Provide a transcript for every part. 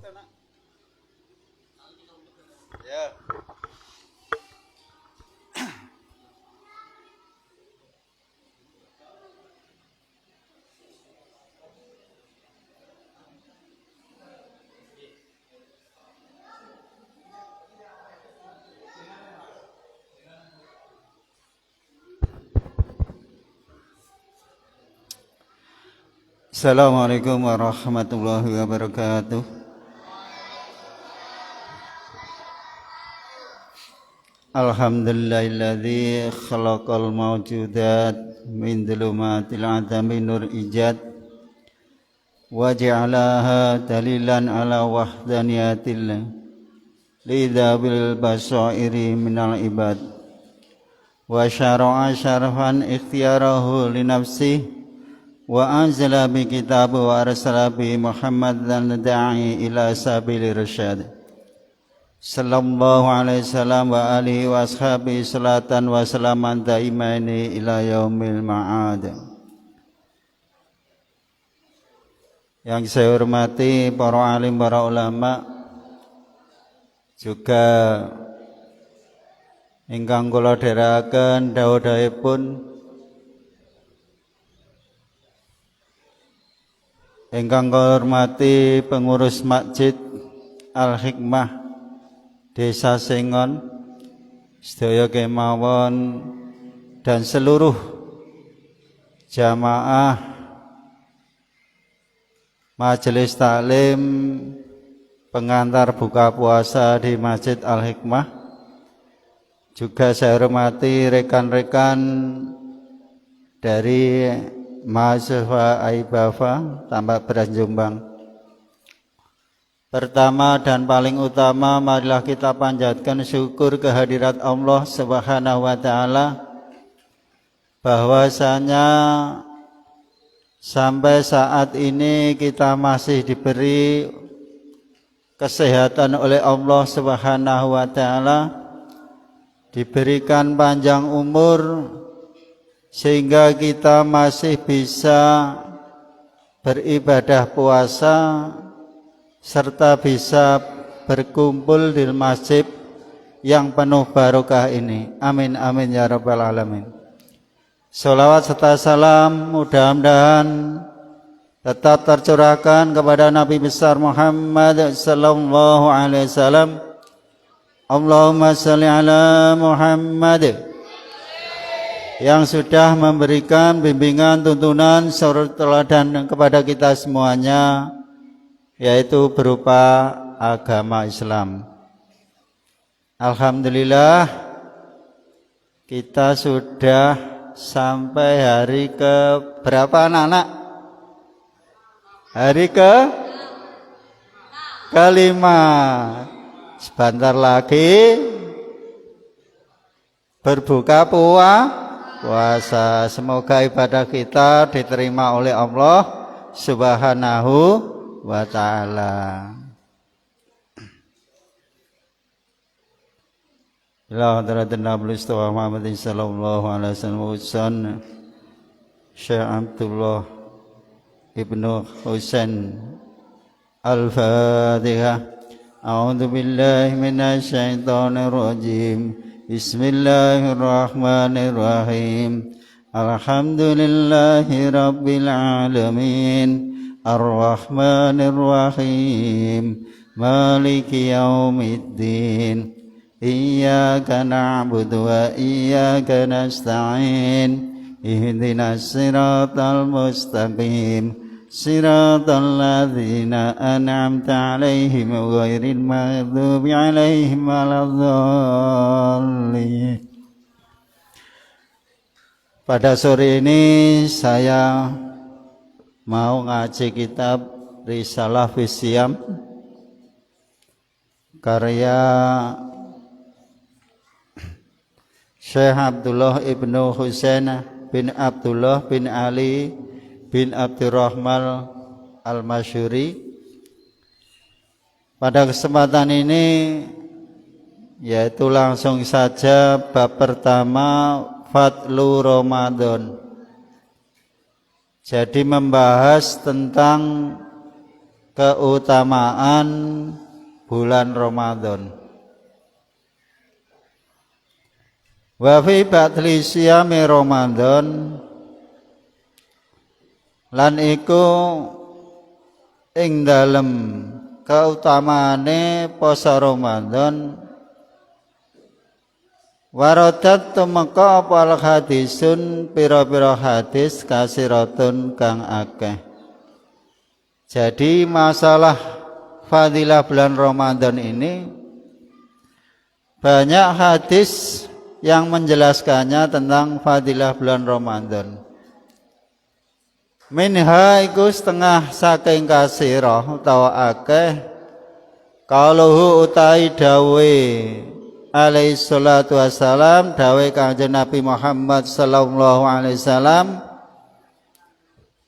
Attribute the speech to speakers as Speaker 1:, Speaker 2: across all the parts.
Speaker 1: Ya. Assalamualaikum warahmatullahi wabarakatuh. Alhamdulillahilladzi khalaqal mawjudat min dhulumatil adami nur ijad wa ja'alaha dalilan ala wahdaniyatil lidhabil basairi minal ibad wa syara'a syarfan ikhtiyarahu li nafsihi wa anzala bi kitabu wa arsala bi Muhammadan da'i ila sabili rasyad sallallahu alaihi wasallam wa alihi wa ashabihi salatan wa salaman daimani ila yaumil ma'ad. Yang saya hormati para alim, para ulama, juga ingkang kula dherekaken dawuh-dawuhipun ingkang kula hormati pengurus Masjid Al-Hikmah Desa Sengon sedaya kemawon dan seluruh jamaah majelis taklim pengantar buka puasa di Masjid Al-Hikmah. Juga saya hormati rekan-rekan dari mahasiswa Aibafa Tambak Beras Jombang. Pertama dan paling utama, marilah kita panjatkan syukur kehadirat Allah Subhanahu wa taala bahwasanya sampai saat ini kita masih diberi kesehatan oleh Allah Subhanahu wa taala, diberikan panjang umur sehingga kita masih bisa beribadah puasa serta bisa berkumpul di masjid yang penuh barokah ini. Amin amin ya rabbal alamin. Sholawat serta salam mudah-mudahan tetap tercurahkan kepada Nabi besar Muhammad sallallahu alaihi wasallam. Allahumma shalli ala Muhammad, yang sudah memberikan bimbingan, tuntunan, suri teladan kepada kita semuanya, yaitu berupa agama Islam. Alhamdulillah kita sudah sampai hari ke berapa anak-anak? Hari kelima. Sebentar lagi berbuka puasa. Semoga ibadah kita diterima oleh Allah Subhanahu wa ta'ala. Ila hadratin Nabi Muhammad sallallahu alaihi wasallam Syekh Abdullah Ibnu Husain Al-Fatihah. A'udzu billahi minasy syaithanir rajim. Bismillahirrahmanirrahim. Alhamdulillahi rabbil alamin. Ar-Rahmanir-Rahim. Maliki yaumiddin. Iyyaka na'budu wa iyyaka nasta'in. Ihdinas siratal mustaqim. Siratal ladzina an'amta 'alaihim ghairil maghdubi 'alaihim waladdallin. Pada sore ini saya mau ngaji kitab Risalah Fisyam karya Syekh Abdullah Ibnu Husain bin Abdullah bin Ali bin Abdurrahman Al-Masyuri. Pada kesempatan ini yaitu langsung saja bab pertama, Fadlu Ramadan. Jadi membahas tentang keutamaan bulan Ramadan. Wa fi batli siyami Ramadan, lan iku ing dalem keutamaane poso Ramadan, waradat tumeka apa hadisun pira-pira hadis kasiratun kang akeh. Jadi masalah fadilah bulan Ramadan ini banyak hadis yang menjelaskannya tentang fadilah bulan Ramadan. Minha iku setengah saking kasirah utawa akeh kaluhu utai dawe alaihi salatu wassalam, dawe Kanjeng Nabi Muhammad sallallahu alaihi wasallam,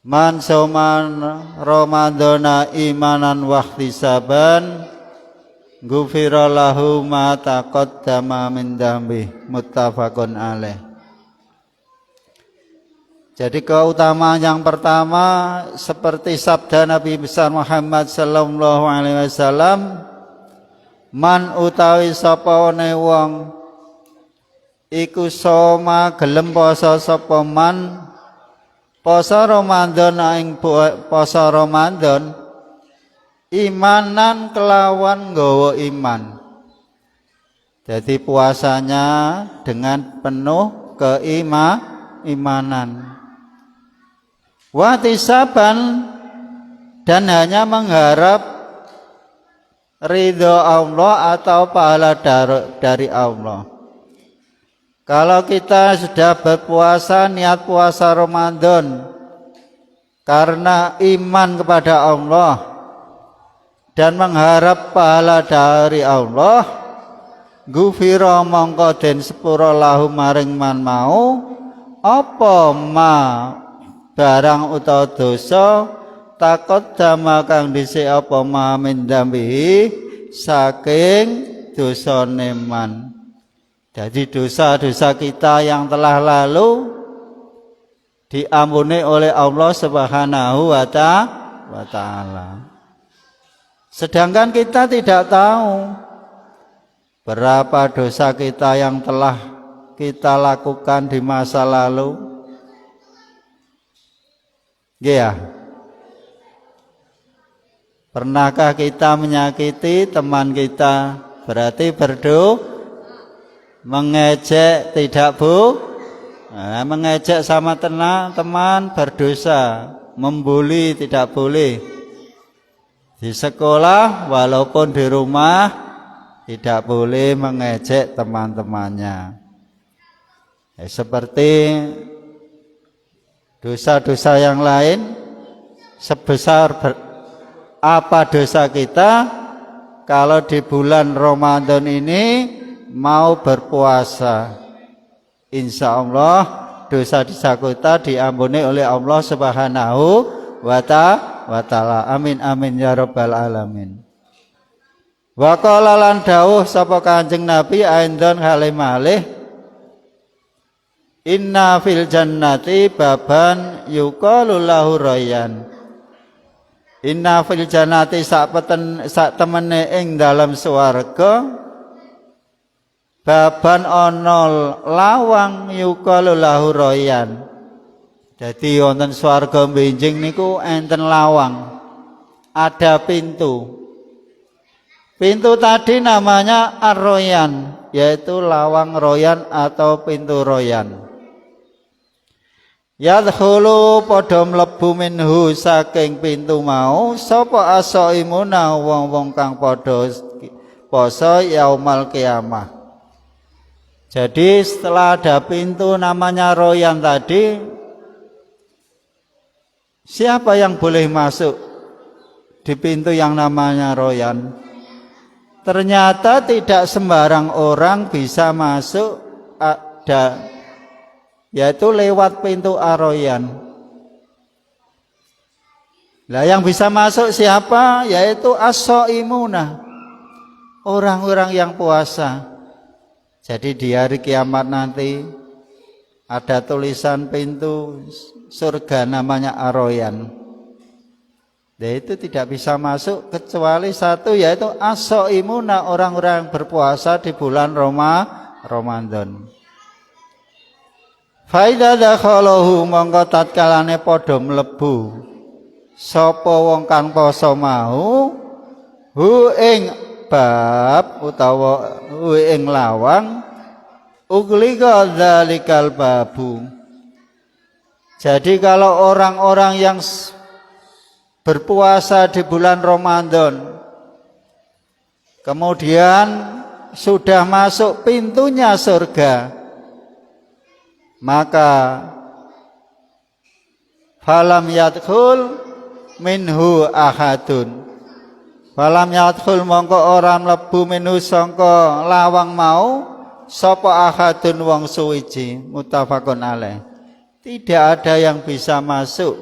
Speaker 1: man soman Ramadana imanan wa ihtisaban ghufira lahu ma taqaddama min dambi, muttafaqun alaih. Jadi keutamaan yang pertama seperti sabda Nabi besar Muhammad sallallahu alaihi wasallam, man utawi sapa wong iku soma gelem poso sapa man poso Ramadan ing poso Ramadan imanan kelawan nggawa iman. Jadi puasanya dengan penuh keimanan. Wahtisaban, dan hanya mengharap ridho Allah atau pahala dari Allah. Kalau kita sudah berpuasa, niat puasa Ramadan karena iman kepada Allah dan mengharap pahala dari Allah, ghufira mongko den sepura lahu maring man mau apa ma barang utawa dosa takut dama kang dhisik apa ma min dambihi saking dosa neman. Jadi dosa-dosa kita yang telah lalu diampuni oleh Allah Subhanahu wa ta'ala. Sedangkan kita tidak tahu berapa dosa kita yang telah kita lakukan di masa lalu. Ya, pernahkah kita menyakiti teman kita? Berarti mengejek tidak mengejek sama teman berdosa, membuli tidak boleh. Di sekolah walaupun di rumah tidak boleh mengejek teman-temannya. Seperti dosa-dosa yang lain, sebesar apa dosa kita kalau di bulan Ramadan ini mau berpuasa, insya Allah dosa-dosa kita diampuni oleh Allah Subhanahu wa ta'ala. Amin amin ya rabbal alamin. Wa qala lan dawuh sapa Kanjeng Nabi aindon halimalih, inna fil jannati baban yuqalu lahu rayyan. Inna fil jannati sak temene ing dalam swarga baban ana lawang yuqalu lahu rayyan. Dadi wonten swarga benjing niku enten lawang, ada pintu. Pintu tadi namanya ar-rayyan, yaitu lawang royan atau pintu royan. Yadkhulu padha mlebu minhu saking pintu mau sapa asaimuna wong-wong kang padha poso yaumal kiamah. Jadi setelah ada pintu namanya royan tadi, siapa yang boleh masuk di pintu yang namanya royan? Ternyata tidak sembarang orang bisa masuk, yaitu lewat pintu ar-rayyan. Lah yang bisa masuk siapa? Yaitu as-shaimuna, orang-orang yang puasa. Jadi di hari kiamat nanti ada tulisan pintu surga namanya ar-rayyan. Itu tidak bisa masuk kecuali satu, yaitu as-shaimuna, orang-orang yang berpuasa di bulan Ramadan. Fa idza dakhalahu mongko tatkalane padha mlebu sapa wong kang poso mau hu ing bab utawa hu ing lawang ugliqa dzalikal babu. Jadi kalau orang-orang yang berpuasa di bulan Ramadan kemudian sudah masuk pintunya surga, maka falam yadkhul minhu ahadun, falam yadkhul mongko ora mlebu minhu sangka lawang mau sapa ahadun wong suwiji. Muttafaqun alaih. Tidak ada yang bisa masuk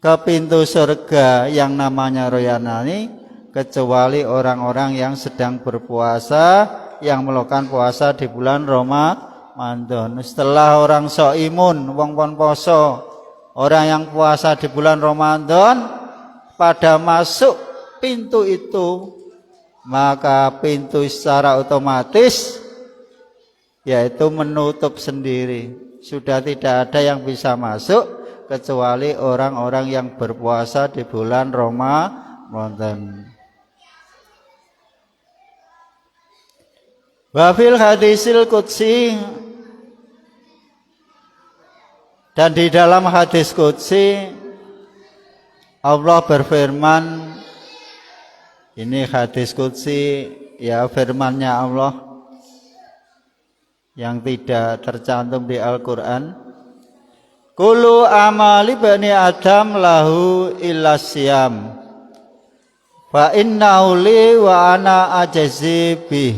Speaker 1: ke pintu surga yang namanya royanani kecuali orang-orang yang sedang berpuasa, yang melakukan puasa di bulan Ramadan. Setelah orang shaimun, wong pon poso, orang yang puasa di bulan Ramadan pada masuk pintu itu, maka pintu secara otomatis yaitu menutup sendiri. Sudah tidak ada yang bisa masuk kecuali orang-orang yang berpuasa di bulan Ramadan. Wa fil hadisil qudsi, dan di dalam hadis qudsi Allah berfirman, ini hadis qudsi ya, firman-Nya Allah yang tidak tercantum di Al-Qur'an. Kullu amali bani Adam lahu illa siyam fa innahu li wa ana ajzi bih.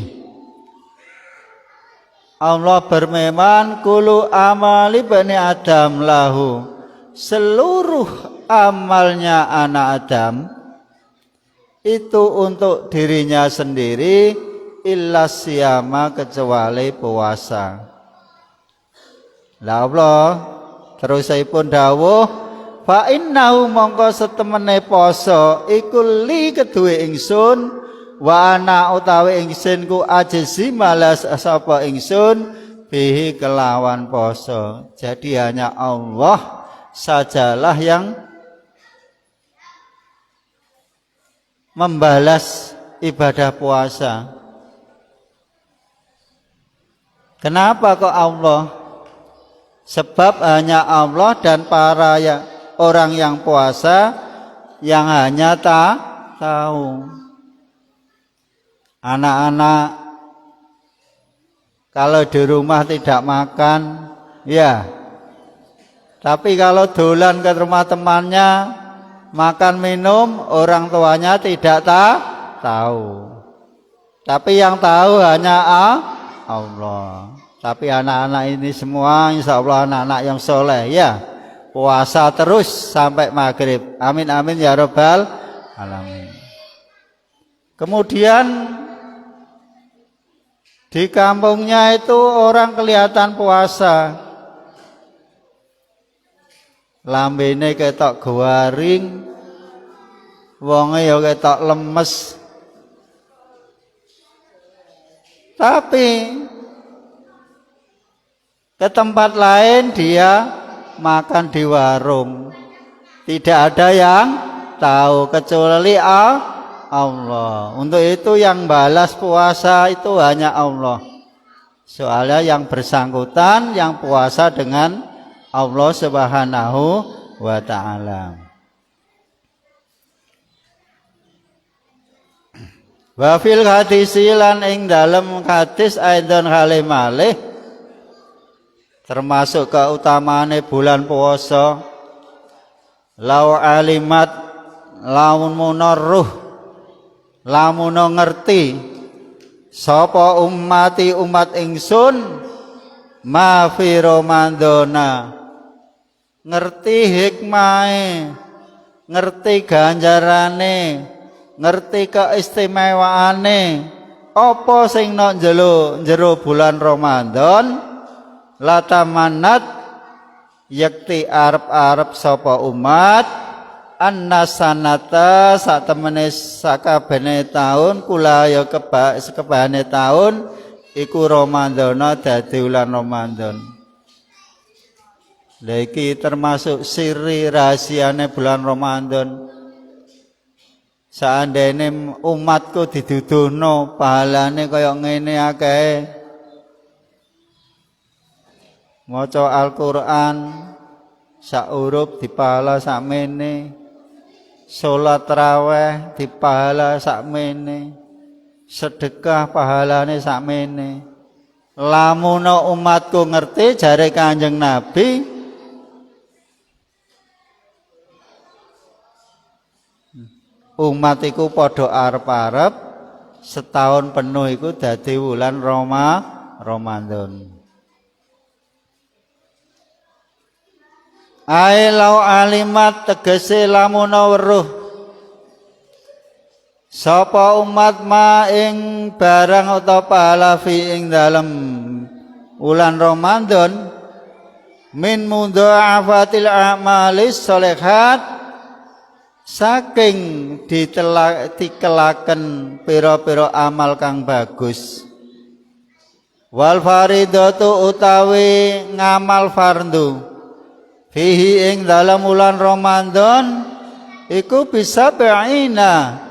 Speaker 1: Allah berfirman, kullu amali bani Adam lahu, seluruh amalnya anak Adam itu untuk dirinya sendiri, illa siyama, kecuali puasa. La Allah terus saipun dawuh, fa innahu mongko setemene poso iku li keduwe ingsun, wa ana utawi ingsun ku ajzi malas sapa ingsun bihi kelawan poso. Jadi hanya Allah sajalah yang membalas ibadah puasa. Kenapa kok Allah? Sebab hanya Allah dan para orang yang puasa yang hanya tahu. Anak-anak kalau di rumah tidak makan, ya. Tapi kalau dolan ke rumah temannya, makan minum, orang tuanya tidak tahu. Tapi yang tahu hanya Allah. Tapi anak-anak ini semua insya Allah anak-anak yang soleh, ya, puasa terus sampai maghrib. Amin amin ya rabbal alamin. Kemudian di kampungnya itu orang kelihatan puasa, lambene ketok gawaring, wonge ya ketok lemes. Tapi ke tempat lain dia makan di warung, tidak ada yang tahu kecuali Allah. Untuk itu yang balas puasa itu hanya Allah. Soalnya yang bersangkutan yang puasa dengan Allah Subhanahu wa ta'ala. Wa fil hadisi lan ing dalem hadis aidon halimalih, termasuk keutamaane bulan puasa, lau alimat lamun munaruh, lamun ngerti sapa ummati umat ingsun ma fi ramadhana, ngerti hikmahe, ngerti ganjarane, ngerti keistimewaane apa sing nang jero bulan Ramadan, latamanat yakti arep-arep sapa umat annasanata sak temene sakabehane taun kula ya sekebahane taun iku Ramadhana dadi wulan Ramadan. Lha iki termasuk siri rahasiane bulan Ramadan. Seandainya umatku diduduhno pahalane kaya ngene akeh. Maca Al-Qur'an sak huruf dipahala sakmene. Salat tarawih dipahala sakmene. Sedekah pahalane sakmene. Lamun umatku ngerti jare Kanjeng Nabi umat iku padha arep-arep setahun penuh iku dadi wulan Ramadan. Ai lau alimat tegese lamun weruh sapa umat ma ing barang utawa pahala fi ing dalem wulan Ramadan min mudha'afatil a'malis sholihat saking dikelaken pira-pira amal kang bagus wal faridatu utawi ngamal fardu fihi ing dalam wulan Ramadan iku bisa ba'ina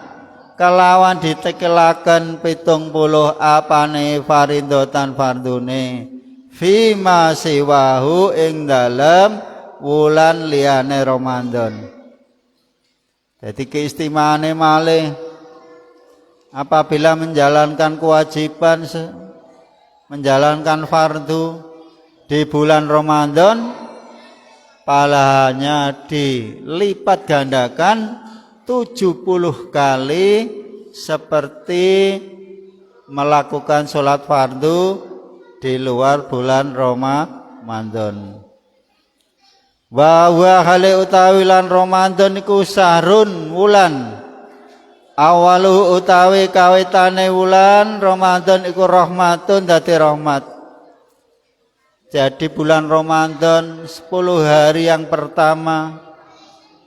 Speaker 1: kalawan ditekelaken 70 apane faridotan fardune fima siwahu ing dalam wulan liyane Ramadan. Jadi keistimewaane malih apabila menjalankan kewajiban menjalankan fardu di bulan Ramadan pahalanya dilipat gandakan 70 kali seperti melakukan sholat fardu di luar bulan Ramadan. Wa hale utawi lan Ramadan iku sahrun wulan. Awalu utawi kawitane wulan Ramadan iku rahmatun dadi rahmat. Jadi bulan Ramadan 10 hari yang pertama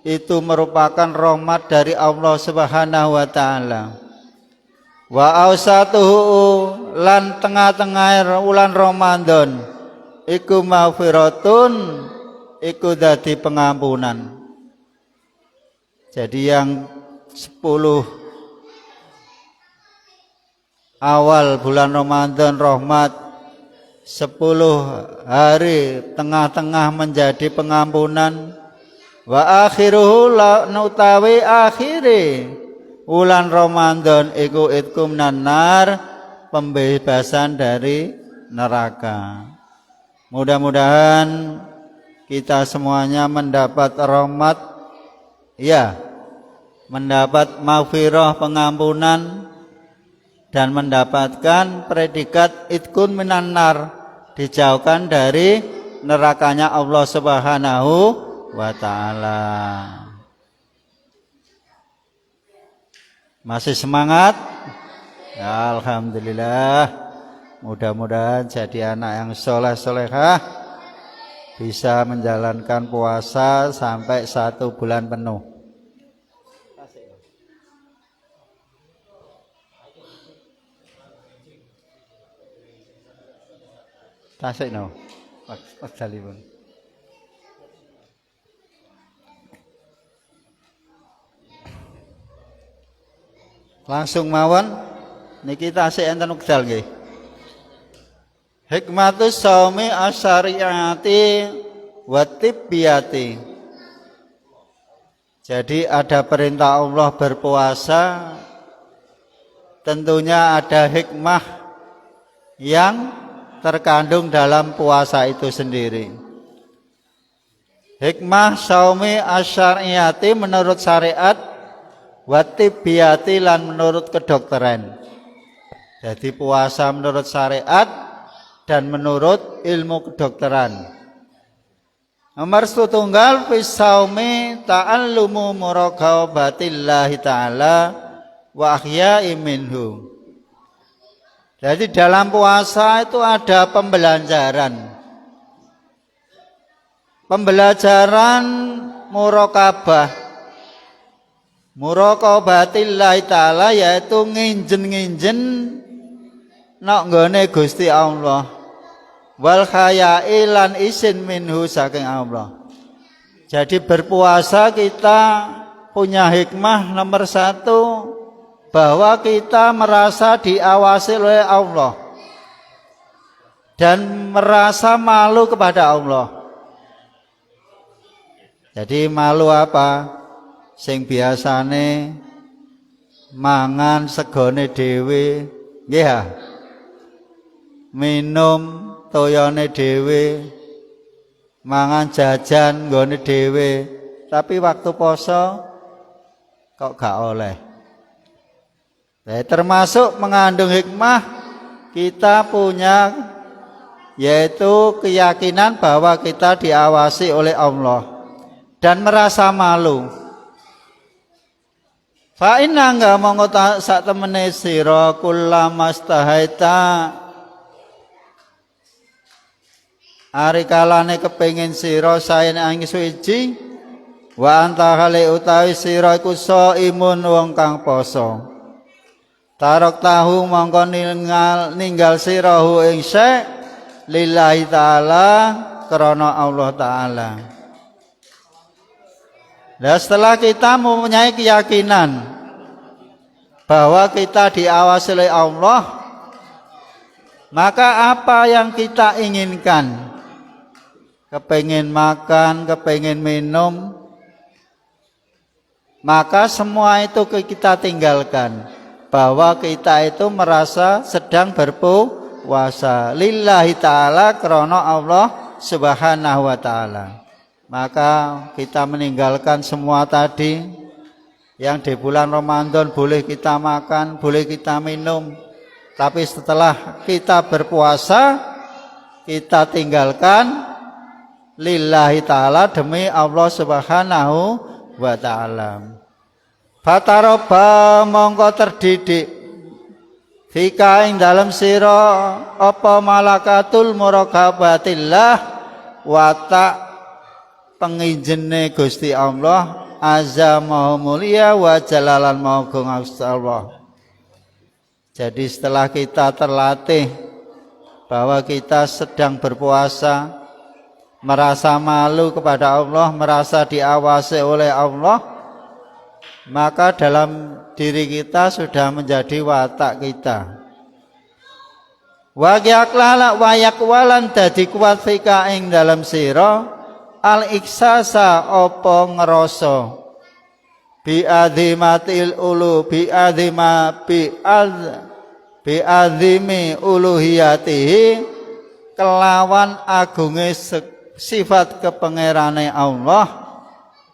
Speaker 1: itu merupakan rahmat dari Allah Subhanahu wa taala. Wa ausatuhu lan tengah-tengah wulan Ramadan iku maghfiratun iku dadi pengampunan. Jadi yang 10 awal bulan Ramadan rahmat, 10 hari tengah-tengah menjadi pengampunan. Wa akhiruhu utawi akhire wulan Ramadan iku itkum nanar pembebasan dari neraka. Mudah-mudahan kita semuanya mendapat rahmat, ya, mendapat maghfirah pengampunan dan mendapatkan predikat itkun minan nar, dijauhkan dari nerakanya Allah Subhanahu wa taala. Masih semangat? Ya, alhamdulillah. Mudah-mudahan jadi anak yang soleh-solehah, bisa menjalankan puasa sampai 1 bulan penuh. Tasik no, pas dalipun. Langsung mawon niki tasik enten wekdal nggih. Hikmatus saumi asyariati wa tibbiyati. Jadi ada perintah Allah berpuasa, tentunya ada hikmah yang terkandung dalam puasa itu sendiri. Hikmah saumi asyariati menurut syariat, wa tibbiyati lan menurut kedokteran. Jadi puasa menurut syariat dan menurut ilmu kedokteran. Nomor setunggal fi saumi ta'allumu muraqabatillahi ta'ala wa ahya'i minhu. Jadi dalam puasa itu ada pembelajaran. Pembelajaran muraqabah, Muraqabatillah taala yaitu nginjen-nginjen nok nggone Gusti Allah. Wal khaya'i lan isin minhu saking Allah. Jadi berpuasa kita punya hikmah nomor satu, bahwa kita merasa diawasi oleh Allah dan merasa malu kepada Allah. Jadi malu apa? Sing biasane mangan segone dhewe, nggih ha? Minum toyone dhewe, mangan jajan nggone dhewe, tapi waktu poso kok gak oleh. Termasuk mengandung hikmah kita punya, yaitu keyakinan bahwa kita diawasi oleh Allah dan merasa malu. Fa inna nga mongko sak temene sira kullamastahaita ari kalane kepengin sira saen ing suci wa anta hale utawi sira iku imun wong kang poso. Tarok tahu mongko ninggal sira hu ing syek lillahi taala krana Allah taala. Nah, setelah kita mempunyai keyakinan bahwa kita diawasi oleh Allah, maka apa yang kita inginkan, kepengin makan, kepengin minum, maka semua itu kita tinggalkan, bahwa kita itu merasa sedang berpuasa lillahi ta'ala krana Allah subhanahu wa ta'ala. Maka kita meninggalkan semua tadi yang di bulan Ramadan boleh kita makan, boleh kita minum, tapi setelah kita berpuasa kita tinggalkan lillahi ta'ala demi Allah subhanahu wa ta'ala. Fataroba mongko terdidik fika ing dalam sira apa malakatul muraqabatillah watak penginjene Gusti Allah azza maha mulia wa jalalan maha agung Allah. Jadi setelah kita terlatih bahwa kita sedang berpuasa, merasa malu kepada Allah, merasa diawasi oleh Allah, maka dalam diri kita sudah menjadi watak kita. Wayak walan dadi kuat fika ing dalam sira al-iksasa opo ngeroso bi'adhimatil ulu bi'adhimi uluhiyatihi kelawan agunge sifat kepengerane Allah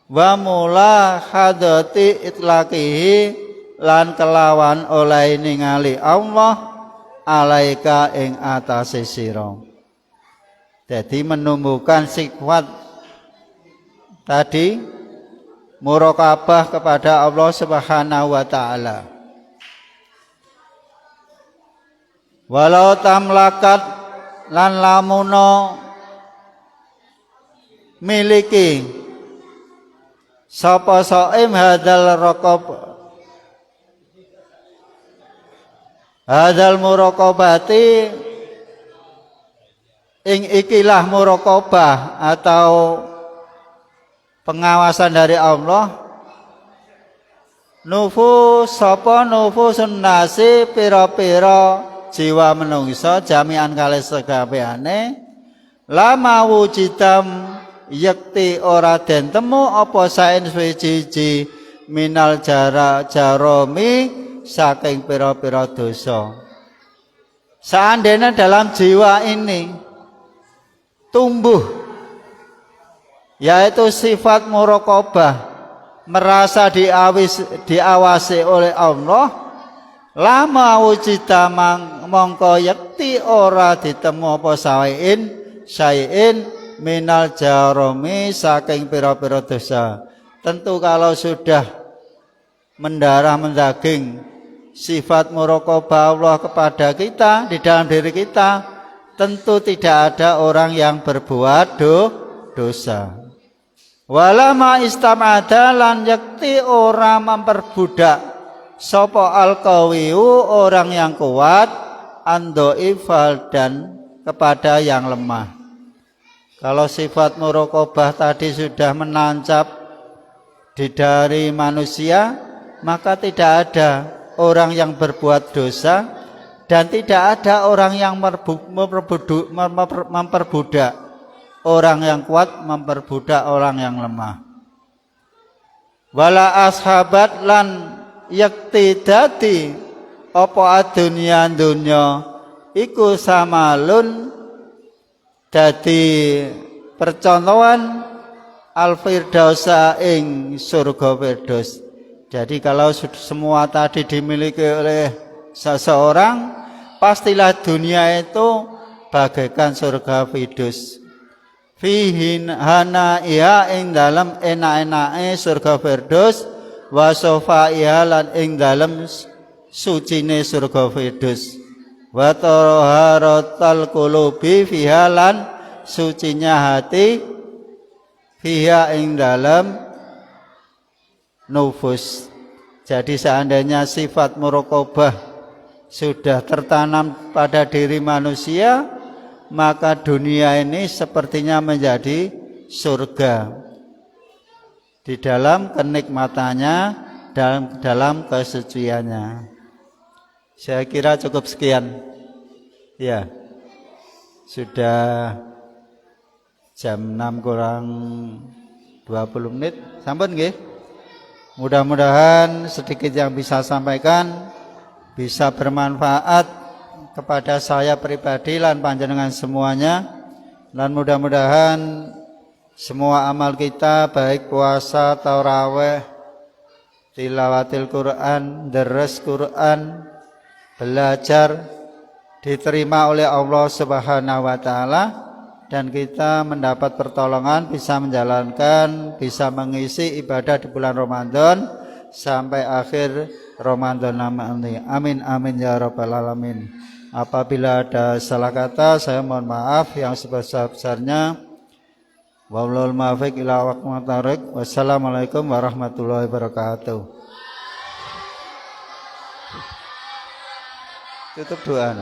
Speaker 1: wa mula hadati itlaqihi lan kelawan oleh ningali Allah alaika ing atase sira. Jadi menumbuhkan sifat tadi muraqabah kepada Allah Subhanahu wa taala. Walau tamlakat lan lamuno miliki sapa saim hadal muraqabati ing ikilah muraqabah atau pengawasan dari Allah. Nufus sapa nufusun nasi pira-pira jiwa menungso jami'an kalih sekabehane lama wujidam yakti ora den temu apa saen suci minal jaromi saking pira-pira dosa. Seandainya dalam jiwa ini tumbuh yaitu sifat muraqabah, merasa diawasi oleh Allah, lama wujita mongko yakti ora ditemu apa sayin minal jaromi saking pira-pira dosa. Tentu kalau sudah mendarah mendaging sifat muraqabah Allah kepada kita di dalam diri kita, tentu tidak ada orang yang berbuat dosa. Walama istamada lan yakti ora memperbudak sapa alqawiyu orang yang kuat andhaifal dan kepada yang lemah. Kalau sifat muraqabah tadi sudah menancap di dari manusia, maka tidak ada orang yang berbuat dosa dan tidak ada orang yang memperbudak orang yang kuat memperbudak orang yang lemah. Wala ashabat lan yakti dadi apa adunya dunya iku samalun dadi percontohan al-firdausa ing surga firdaus. Jadi kalau semua tadi dimiliki oleh seseorang, pastilah dunia itu bagaikan surga firdaus. Fihin hana iya ing dalam enak-enake surga firdaus wa sofaiha lan ing dalam sucine surga firdaus. Wa taharatal qulubi fiha lan sucinya hati fiha ing dalam nufus. Jadi seandainya sifat muraqabah sudah tertanam pada diri manusia, maka dunia ini sepertinya menjadi surga di dalam kenikmatannya, dalam kesuciannya. Saya kira cukup sekian. Ya, sudah jam 6 kurang 20 menit. Sampun nggih. Mudah-mudahan sedikit yang bisa sampaikan bisa bermanfaat kepada saya pribadi lan panjenengan semuanya, dan mudah-mudahan semua amal kita baik puasa, tarawih, tilawatil Quran, deres Quran, belajar diterima oleh Allah Subhanahu wa taala dan kita mendapat pertolongan bisa menjalankan, bisa mengisi ibadah di bulan Ramadan sampai akhir Ramadan nanti. Amin amin ya rabbal alamin. Apabila ada salah kata saya mohon maaf yang sebesar-besarnya. Wallahul muwaffiq ila aqwamit thoriq. Wassalamualaikum warahmatullahi wabarakatuh. Tutup doa.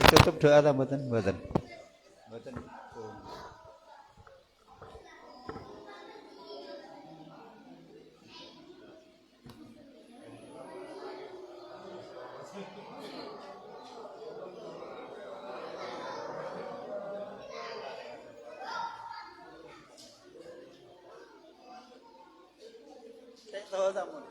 Speaker 1: Tutup doa ta mboten? Mboten. Mboten. Tahu tak?